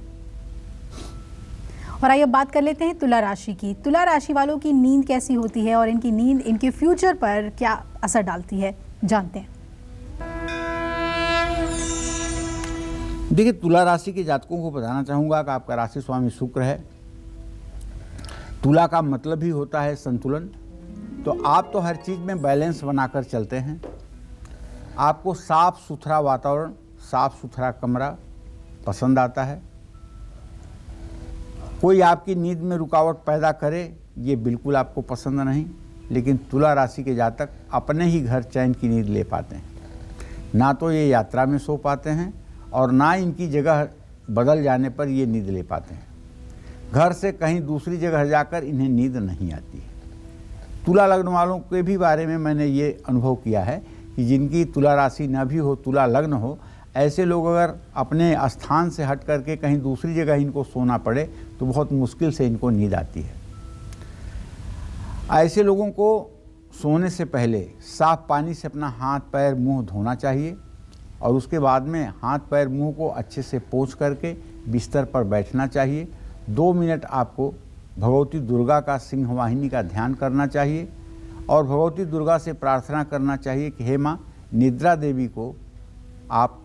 Speaker 1: और आइए अब बात कर लेते हैं तुला राशि की। तुला राशि वालों की नींद कैसी होती है और इनकी नींद इनके फ्यूचर पर क्या असर डालती है, जानते हैं।
Speaker 2: देखिए, तुला राशि के जातकों को बताना चाहूँगा कि आपका राशि स्वामी शुक्र है। तुला का मतलब ही होता है संतुलन। तो आप तो हर चीज़ में बैलेंस बनाकर चलते हैं। आपको साफ सुथरा वातावरण, साफ सुथरा कमरा पसंद आता है। कोई आपकी नींद में रुकावट पैदा करे, ये बिल्कुल आपको पसंद नहीं। लेकिन तुला राशि के जातक अपने ही घर चैन की नींद ले पाते हैं। ना तो ये यात्रा में सो पाते हैं और ना इनकी जगह बदल जाने पर ये नींद ले पाते हैं। घर से कहीं दूसरी जगह जाकर इन्हें नींद नहीं आती है। तुला लग्न वालों के भी बारे में मैंने ये अनुभव किया है कि जिनकी तुला राशि न भी हो, तुला लग्न हो, ऐसे लोग अगर अपने स्थान से हट करके कहीं दूसरी जगह इनको सोना पड़े तो बहुत मुश्किल से इनको नींद आती है। ऐसे लोगों को सोने से पहले साफ पानी से अपना हाथ पैर मुंह धोना चाहिए और उसके बाद में हाथ पैर मुंह को अच्छे से पोंछ करके बिस्तर पर बैठना चाहिए। 2 मिनट आपको भगवती दुर्गा का सिंह वाहिनी का ध्यान करना चाहिए और भगवती दुर्गा से प्रार्थना करना चाहिए कि हे माँ, निद्रा देवी को आप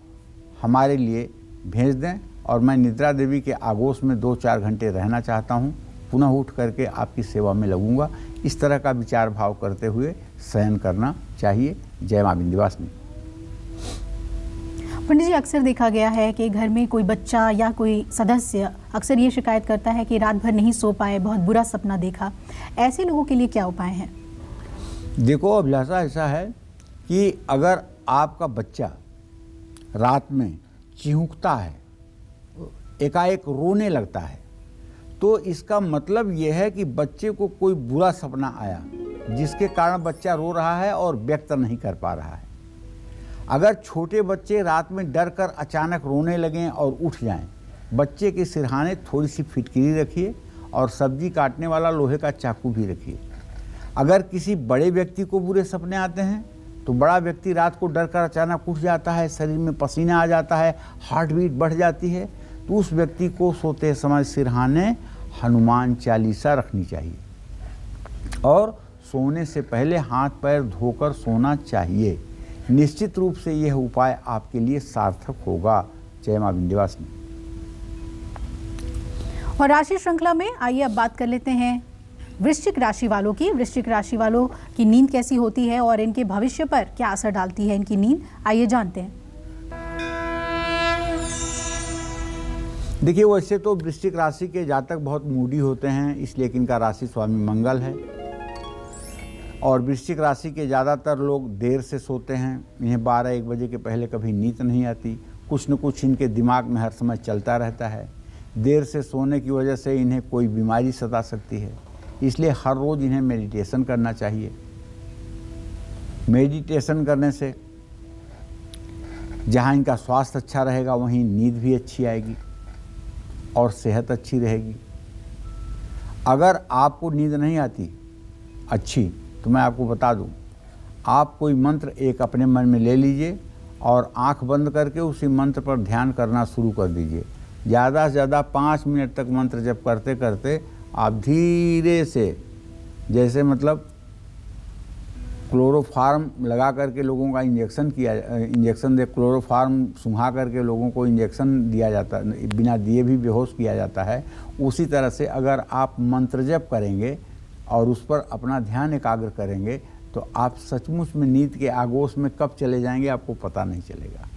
Speaker 2: हमारे लिए भेज दें और मैं निद्रा देवी के आगोश में 2-4 घंटे रहना चाहता हूँ, पुनः उठ करके आपकी सेवा में लगूंगा। इस तरह का विचार भाव करते हुए शयन करना चाहिए। जय मां विंध्यवासिनी।
Speaker 1: पंडित जी, अक्सर देखा गया है कि घर में कोई बच्चा या कोई सदस्य अक्सर ये शिकायत करता है कि रात भर नहीं सो पाए, बहुत बुरा सपना देखा। ऐसे लोगों के लिए क्या उपाय हैं?
Speaker 2: देखो, अभिलाषा ऐसा है कि अगर आपका बच्चा रात में चिहुकता है, एकाएक रोने लगता है, तो इसका मतलब यह है कि बच्चे को कोई बुरा सपना आया जिसके कारण बच्चा रो रहा है और व्यक्त नहीं कर पा रहा है। अगर छोटे बच्चे रात में डर कर अचानक रोने लगें और उठ जाएं, बच्चे के सिरहाने थोड़ी सी फिटकिरी रखिए और सब्जी काटने वाला लोहे का चाकू भी रखिए। अगर किसी बड़े व्यक्ति को बुरे सपने आते हैं तो बड़ा व्यक्ति रात को डर कर अचानक उठ जाता है, शरीर में पसीना आ जाता है, हार्ट बीट बढ़ जाती है, तो उस व्यक्ति को सोते समय सिरहाने हनुमान चालीसा रखनी चाहिए और सोने से पहले हाथ पैर धोकर सोना चाहिए। निश्चित रूप से यह उपाय आपके लिए सार्थक होगा। जय मां विंध्यवासिनी।
Speaker 1: और राशि श्रृंखला में आइए अब बात कर लेते हैं वृश्चिक राशि वालों की। वृश्चिक राशि वालों की नींद कैसी होती है और इनके भविष्य पर क्या असर डालती है इनकी नींद, आइए जानते हैं।
Speaker 2: देखिए, वैसे तो वृश्चिक राशि के जातक बहुत मूडी होते हैं, इसलिए कि इनका राशि स्वामी मंगल है और वृश्चिक राशि के ज़्यादातर लोग देर से सोते हैं। इन्हें 12-1 बजे के पहले कभी नींद नहीं आती। कुछ न कुछ इनके दिमाग में हर समय चलता रहता है। देर से सोने की वजह से इन्हें कोई बीमारी सता सकती है, इसलिए हर रोज़ इन्हें मेडिटेशन करना चाहिए। मेडिटेशन करने से जहाँ इनका स्वास्थ्य अच्छा रहेगा वहीं नींद भी अच्छी आएगी। और सेहत अच्छी रहेगी। अगर आपको नींद नहीं आती अच्छी, तो मैं आपको बता दूं, आप कोई मंत्र एक अपने मन में ले लीजिए और आंख बंद करके उसी मंत्र पर ध्यान करना शुरू कर दीजिए। ज़्यादा से ज़्यादा 5 मिनट तक मंत्र जप करते करते आप धीरे से, जैसे मतलब क्लोरोफार्म लगा करके लोगों का इंजेक्शन दे, क्लोरोफार्म सुंघा करके लोगों को इंजेक्शन दिया जाता है, बिना दिए भी बेहोश किया जाता है, उसी तरह से अगर आप मंत्र जप करेंगे और उस पर अपना ध्यान एकाग्र करेंगे तो आप सचमुच में नींद के आगोश में कब चले जाएंगे आपको पता नहीं चलेगा।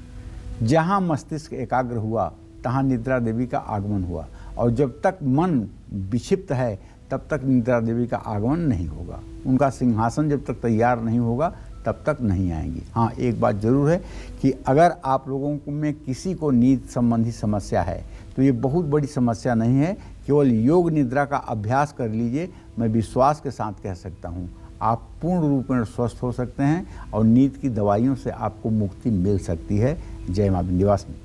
Speaker 2: जहाँ मस्तिष्क एकाग्र हुआ तहाँ निद्रा देवी का आगमन हुआ, और जब तक मन विक्षिप्त है तब तक निद्रा देवी का आगमन नहीं होगा। उनका सिंहासन जब तक तैयार नहीं होगा तब तक नहीं आएंगी। हाँ, एक बात ज़रूर है कि अगर आप लोगों में किसी को नींद संबंधी समस्या है तो ये बहुत बड़ी समस्या नहीं है, केवल योग निद्रा का अभ्यास कर लीजिए। मैं विश्वास के साथ कह सकता हूँ आप पूर्ण रूप में स्वस्थ हो सकते हैं और नींद की दवाइयों से आपको मुक्ति मिल सकती है। जय मां विंध्यवासिनी।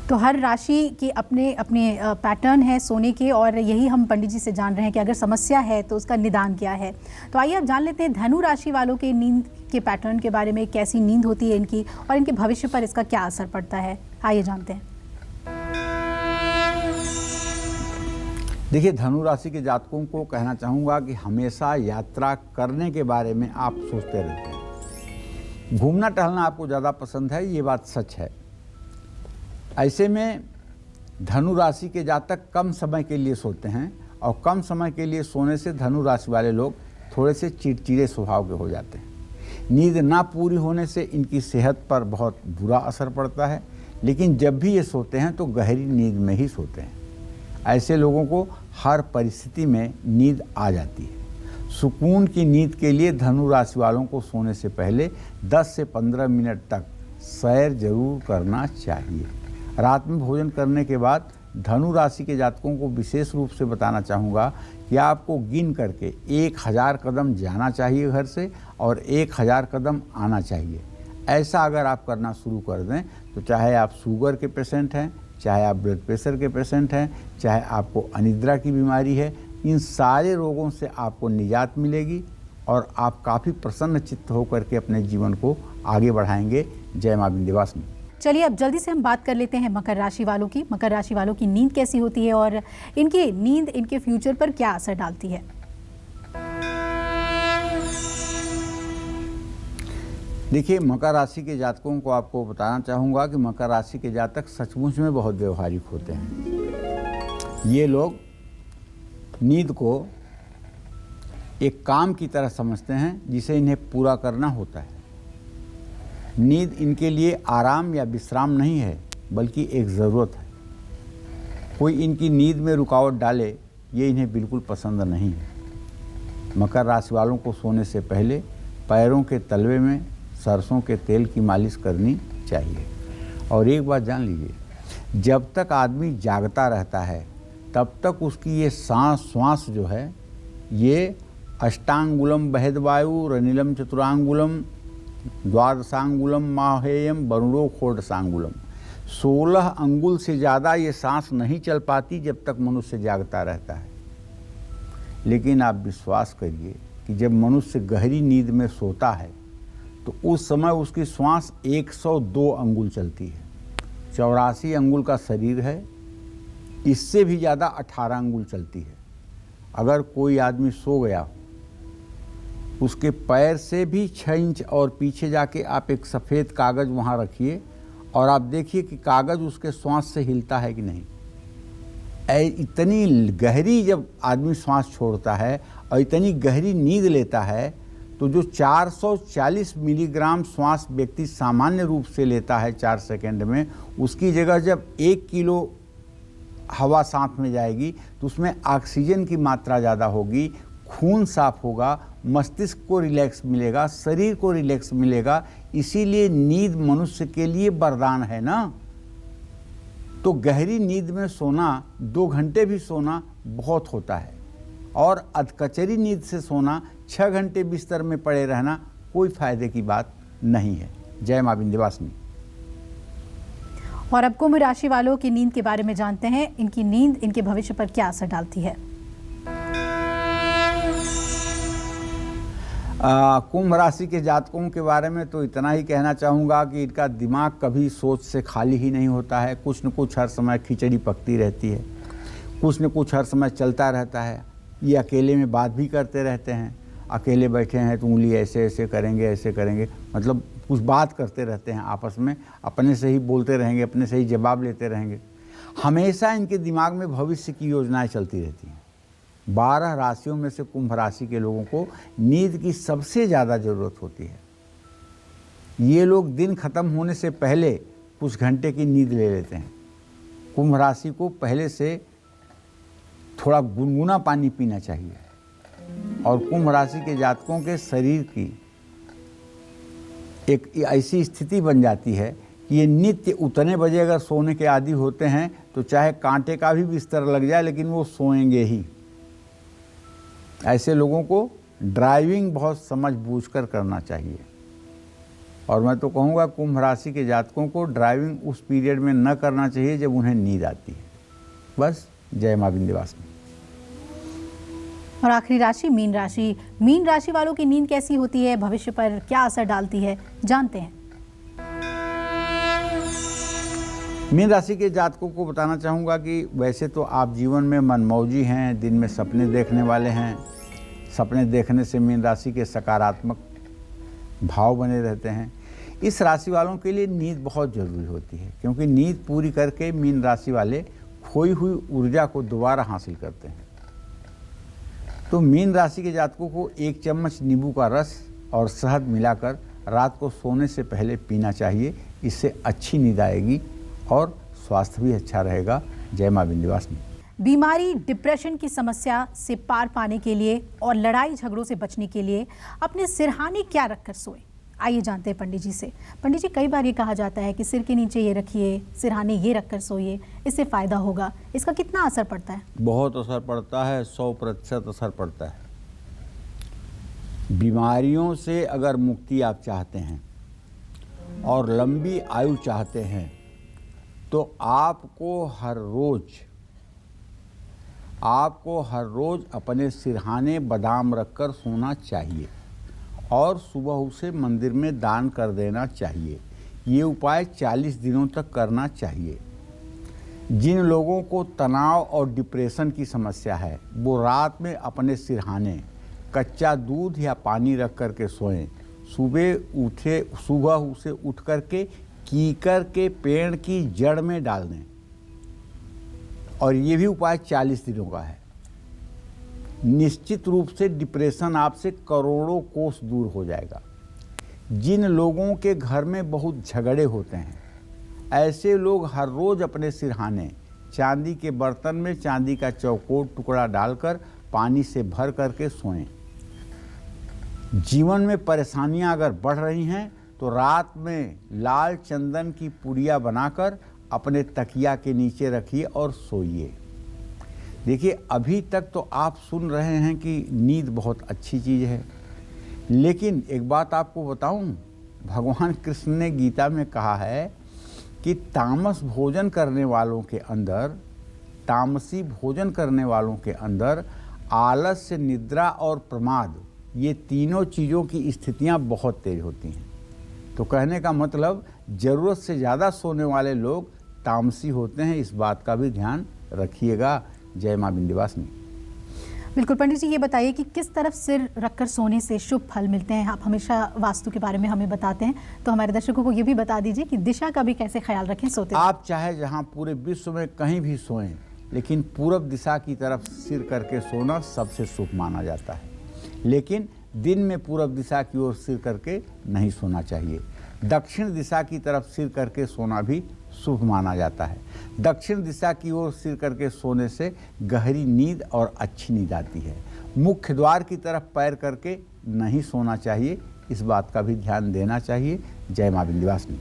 Speaker 1: तो हर राशि के अपने अपने पैटर्न है सोने के, और यही हम पंडित जी से जान रहे हैं कि अगर समस्या है तो उसका निदान क्या है। तो आइए अब जान लेते हैं धनु राशि वालों के नींद के पैटर्न के बारे में, कैसी नींद होती है इनकी और इनके भविष्य पर इसका क्या असर पड़ता है। आइए जानते हैं।
Speaker 2: देखिए, धनु राशि के जातकों को कहना चाहूँगा कि हमेशा यात्रा करने के बारे में आप सोचते रहते हैं। घूमना टहलना आपको ज़्यादा पसंद है, ये बात सच है। ऐसे में धनु राशि के जातक कम समय के लिए सोते हैं, और कम समय के लिए सोने से धनु राशि वाले लोग थोड़े से चिड़चिड़े स्वभाव के हो जाते हैं। नींद ना पूरी होने से इनकी सेहत पर बहुत बुरा असर पड़ता है, लेकिन जब भी ये सोते हैं तो गहरी नींद में ही सोते हैं। ऐसे लोगों को हर परिस्थिति में नींद आ जाती है। सुकून की नींद के लिए धनु राशि वालों को सोने से पहले 10 से 15 मिनट तक सैर जरूर करना चाहिए। रात में भोजन करने के बाद धनु राशि के जातकों को विशेष रूप से बताना चाहूँगा कि आपको गिन करके 1000 कदम जाना चाहिए घर से, और 1000 कदम आना चाहिए। ऐसा अगर आप करना शुरू कर दें तो चाहे आप शुगर के पेशेंट हैं, चाहे आप ब्लड प्रेशर के पेशेंट हैं, चाहे आपको अनिद्रा की बीमारी है, इन सारे रोगों से आपको निजात मिलेगी और आप काफ़ी प्रसन्न चित्त होकर के अपने जीवन को आगे बढ़ाएंगे। जय मां विंध्यवासिनी।
Speaker 1: चलिए अब जल्दी से हम बात कर लेते हैं मकर राशि वालों की। मकर राशि वालों की नींद कैसी होती है और इनकी नींद इनके फ्यूचर पर क्या असर डालती है।
Speaker 2: देखिए, मकर राशि के जातकों को आपको बताना चाहूँगा कि मकर राशि के जातक सचमुच में बहुत व्यवहारिक होते हैं। ये लोग नींद को एक काम की तरह समझते हैं जिसे इन्हें पूरा करना होता है। नींद इनके लिए आराम या विश्राम नहीं है, बल्कि एक ज़रूरत है। कोई इनकी नींद में रुकावट डाले, ये इन्हें बिल्कुल पसंद नहीं है। मकर राशि वालों को सोने से पहले पैरों के तलवे में सरसों के तेल की मालिश करनी चाहिए। और एक बात जान लीजिए, जब तक आदमी जागता रहता है तब तक उसकी ये श्वास जो है, ये अष्टांगुलम बहेद वायु रनीलम चतुरांगुलम द्वादशांगुलम माहेयम वरुणो खोडसांगुलम, 16 अंगुल से ज़्यादा ये सांस नहीं चल पाती जब तक मनुष्य जागता रहता है। लेकिन आप विश्वास करिए कि जब मनुष्य गहरी नींद में सोता है तो उस समय उसकी श्वास 102 अंगुल चलती है। 84 अंगुल का शरीर है, इससे भी ज़्यादा 18 अंगुल चलती है। अगर कोई आदमी सो गया, उसके पैर से भी 6 इंच और पीछे जाके आप एक सफ़ेद कागज़ वहाँ रखिए और आप देखिए कि कागज़ उसके श्वास से हिलता है कि नहीं। इतनी गहरी जब आदमी श्वास छोड़ता है और इतनी गहरी नींद लेता है, तो जो 440 मिलीग्राम श्वास व्यक्ति सामान्य रूप से लेता है 4 सेकंड में, उसकी जगह जब 1 किलो हवा सांस में जाएगी तो उसमें ऑक्सीजन की मात्रा ज़्यादा होगी, खून साफ होगा, मस्तिष्क को रिलैक्स मिलेगा, शरीर को रिलैक्स मिलेगा। इसीलिए नींद मनुष्य के लिए वरदान है ना। तो गहरी नींद में सोना, 2 घंटे भी सोना बहुत होता है, और अधकचरी नींद से सोना, 6 घंटे बिस्तर में पड़े रहना कोई फायदे की बात नहीं है। जय मां विंध्यवासिनी।
Speaker 1: और अब कुंभ राशि वालों की नींद के बारे में जानते हैं। इनकी नींद इनके भविष्य पर क्या असर डालती है।
Speaker 2: कुंभ राशि के जातकों के बारे में तो इतना ही कहना चाहूँगा कि इनका दिमाग कभी सोच से खाली ही नहीं होता है। कुछ न कुछ हर समय खिचड़ी पकती रहती है, कुछ न कुछ हर समय चलता रहता है। ये अकेले में बात भी करते रहते हैं, अकेले बैठे हैं तो उंगली ऐसे ऐसे करेंगे, ऐसे करेंगे, मतलब कुछ बात करते रहते हैं आपस में, अपने से ही बोलते रहेंगे, अपने से ही जवाब लेते रहेंगे। हमेशा इनके दिमाग में भविष्य की योजनाएं चलती रहती हैं। 12 राशियों में से कुंभ राशि के लोगों को नींद की सबसे ज़्यादा ज़रूरत होती है। ये लोग दिन ख़त्म होने से पहले कुछ घंटे की नींद ले लेते हैं। कुंभ राशि को पहले से थोड़ा गुनगुना पानी पीना चाहिए। और कुंभ राशि के जातकों के शरीर की एक ऐसी स्थिति बन जाती है कि ये नित्य उतने बजे अगर सोने के आदी होते हैं तो चाहे कांटे का भी बिस्तर लग जाए लेकिन वो सोएंगे ही। ऐसे लोगों को ड्राइविंग बहुत समझ बूझकर करना चाहिए। और मैं तो कहूँगा कुंभ राशि के जातकों को ड्राइविंग उस पीरियड में न करना चाहिए जब उन्हें नींद आती है। बस, जय मां विंध्यवासिनी।
Speaker 1: और आखिरी राशि मीन राशि। मीन राशि वालों की नींद कैसी होती है, भविष्य पर क्या असर डालती है, जानते हैं।
Speaker 2: मीन राशि के जातकों को बताना चाहूँगा कि वैसे तो आप जीवन में मनमौजी हैं, दिन में सपने देखने वाले हैं। सपने देखने से मीन राशि के सकारात्मक भाव बने रहते हैं। इस राशि वालों के लिए नींद बहुत ज़रूरी होती है, क्योंकि नींद पूरी करके मीन राशि वाले खोई हुई ऊर्जा को दोबारा हासिल करते हैं। तो मीन राशि के जातकों को 1 चम्मच नींबू का रस और शहद मिलाकर रात को सोने से पहले पीना चाहिए। इससे अच्छी नींद आएगी और स्वास्थ्य भी अच्छा रहेगा। जय मां विंध्यवासिनी।
Speaker 1: बीमारी, डिप्रेशन की समस्या से पार पाने के लिए और लड़ाई झगड़ों से बचने के लिए अपने सिरहाने क्या रखकर सोएं, आइए जानते हैं पंडित जी से। पंडित जी, कई बार ये कहा जाता है कि सिर के नीचे ये रखिए, सिरहाने ये रखकर सोइए, इससे फ़ायदा होगा। इसका कितना असर पड़ता है?
Speaker 2: बहुत असर पड़ता है, 100% असर पड़ता है। बीमारियों से अगर मुक्ति आप चाहते हैं और लंबी आयु चाहते हैं तो आपको हर रोज अपने सिरहाने बादाम रखकर सोना चाहिए और सुबह उसे मंदिर में दान कर देना चाहिए। ये उपाय 40 दिनों तक करना चाहिए। जिन लोगों को तनाव और डिप्रेशन की समस्या है वो रात में अपने सिरहाने कच्चा दूध या पानी रख कर के सोएं। सुबह उसे उठ कर के कीकर के पेड़ की जड़ में डाल दें। और ये भी उपाय 40 दिनों का है। निश्चित रूप से डिप्रेशन आपसे करोड़ों कोस दूर हो जाएगा। जिन लोगों के घर में बहुत झगड़े होते हैं, ऐसे लोग हर रोज अपने सिरहाने चांदी के बर्तन में चांदी का चौकोर टुकड़ा डालकर पानी से भर करके सोएं। जीवन में परेशानियां अगर बढ़ रही हैं तो रात में लाल चंदन की पुड़िया बनाकर अपने तकिया के नीचे रखिए और सोइए। देखिए, अभी तक तो आप सुन रहे हैं कि नींद बहुत अच्छी चीज़ है, लेकिन एक बात आपको बताऊं, भगवान कृष्ण ने गीता में कहा है कि तामसी भोजन करने वालों के अंदर आलस्य, निद्रा और प्रमाद, ये तीनों चीज़ों की स्थितियां बहुत तेज होती हैं। तो कहने का मतलब ज़रूरत से ज़्यादा सोने वाले लोग तामसी होते हैं। इस बात का भी ध्यान रखिएगा। जय मां विंध्यवासिनी।
Speaker 1: बिल्कुल पंडित जी, ये बताइए कि किस तरफ सिर रखकर सोने से शुभ फल मिलते हैं। आप हमेशा वास्तु के बारे में हमें बताते हैं, तो हमारे दर्शकों को ये भी बता दीजिए कि दिशा का भी कैसे ख्याल रखें सोते।
Speaker 2: आप चाहे जहाँ पूरे विश्व में कहीं भी सोएं, लेकिन पूरब दिशा की तरफ सिर करके सोना सबसे शुभ माना जाता है। लेकिन दिन में पूरब दिशा की ओर सिर करके नहीं सोना चाहिए। दक्षिण दिशा की तरफ सिर करके सोना भी शुभ माना जाता है। दक्षिण दिशा की ओर सिर करके सोने से गहरी नींद और अच्छी नींद आती है। मुख्य द्वार की तरफ पैर करके नहीं सोना चाहिए, इस बात का भी ध्यान देना चाहिए। जय मां विंध्यवासिनी।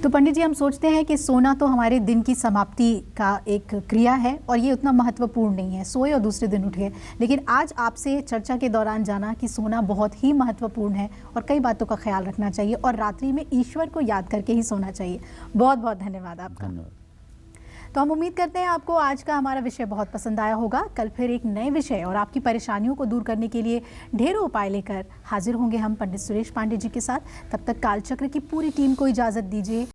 Speaker 1: तो पंडित जी, हम सोचते हैं कि सोना तो हमारे दिन की समाप्ति का एक क्रिया है और ये उतना महत्वपूर्ण नहीं है, सोए और दूसरे दिन उठ गए। लेकिन आज आपसे चर्चा के दौरान जाना कि सोना बहुत ही महत्वपूर्ण है और कई बातों का ख्याल रखना चाहिए और रात्रि में ईश्वर को याद करके ही सोना चाहिए। बहुत बहुत धन्यवाद आपका।
Speaker 2: धन्यवाद।
Speaker 1: तो हम उम्मीद करते हैं आपको आज का हमारा विषय बहुत पसंद आया होगा। कल फिर एक नए विषय और आपकी परेशानियों को दूर करने के लिए ढेरों उपाय लेकर हाजिर होंगे हम पंडित सुरेश पांडे जी के साथ। तब तक कालचक्र की पूरी टीम को इजाज़त दीजिए।